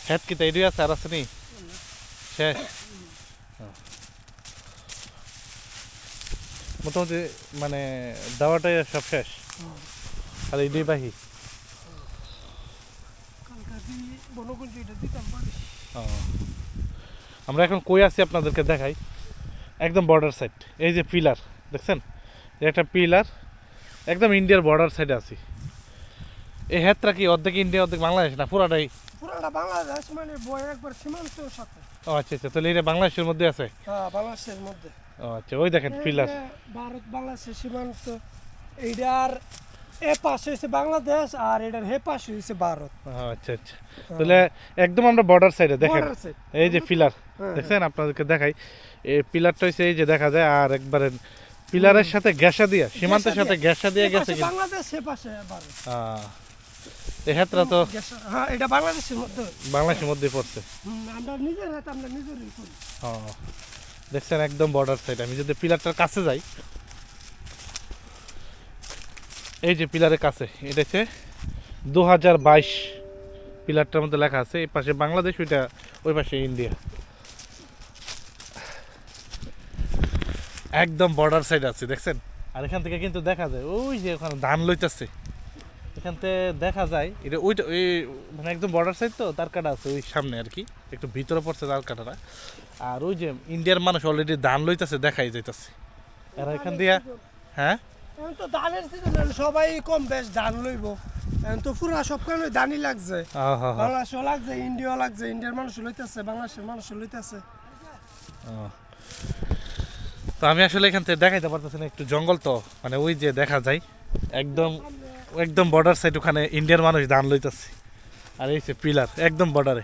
হ্যাঁ কি তাই আছে আর আছে নি শেষ মোটামুটি মানে দাওয়াটাই সব শেষ আর এই দুই বাহি ও আমরা এখন কই আছি আপনাদেরকে দেখাই একদম বর্ডার সাইড এই যে পিলার দেখছেন একটা পিলার একদম ইন্ডিয়ার বর্ডার সাইডে আছি এই হেতরা কি অর্ধেক ইন্ডিয়া অর্ধেক বাংলাদেশ না পুরাটাই পুরাটা বাংলাদেশ মানে বই একবার সীমান্তের সাথে ও আচ্ছা আচ্ছা তাহলে এটা বাংলাদেশের মধ্যে আছে হ্যাঁ বাংলাদেশের মধ্যে ও আচ্ছা ওই দেখেন পিলার ভারত বাংলাদেশের সীমান্ত এইটার এ পাশে হচ্ছে বাংলাদেশ আর এটার হে পাশে হচ্ছে ভারত আচ্ছা আচ্ছা তাহলে একদম আমরা বর্ডার সাইডে দেখেন Border side। এই যে পিলার দেখছেন আপনাদেরকে দেখাই এই পিলারটা হচ্ছে এই যে দেখা যায় আর একবারে পিলারের সাথে গ্যাসা দিয়ে সীমান্তের সাথে গ্যাসা দিয়ে এ গেছে পাশে কিন্তু বাংলাদেশ হে পাশে ভারত এই হেতরা তো হ্যাঁ এটা বাংলাদেশের মধ্যে বাংলাদেশের মধ্যে পড়ছে আমরা নিজের হাতে আমরা নিজেরই করি দেখছেন একদম বর্ডার সাইড আমি যদি পিলারটার কাছে যাই এই যে পিলারের কাছে এটা হচ্ছে 2022 পিলারটার মধ্যে লেখা আছে এই পাশে বাংলাদেশ ওইটা ওই পাশে ইন্ডিয়া একদম বর্ডার সাইড আছে দেখছেন আর এখান থেকে কিন্তু দেখা যায় ওই যে ওখানে ধান লইতেছে এখান থেকে দেখা যায় এটা ওইটা ওই মানে একদম বর্ডার সাইড তো তার কাটা আছে ওই সামনে আর কি একটু ভিতরে পড়ছে তার কাটাটা আর ওই যে ইন্ডিয়ার মানুষ অলরেডি ধান লইতেছে দেখাই যাইতেছে এরা এখান দিয়ে হ্যাঁ এখন তো ধানের সিজন সবাই কম বেশ ধান লইব এখন তো পুরা সব কারণে ধানই লাগছে বাংলাদেশও লাগছে ইন্ডিয়াও লাগছে ইন্ডিয়ার মানুষ লইতেছে বাংলাদেশের মানুষ লইতেছে তো আমি আসলে এখান থেকে দেখাইতে পারতেছি না একটু জঙ্গল তো মানে ওই যে দেখা যায় একদম একদম বর্ডার সাইড ওখানে ইন্ডিয়ার মানুষ ধান লইতেছে আর এই যে পিলার একদম বর্ডারে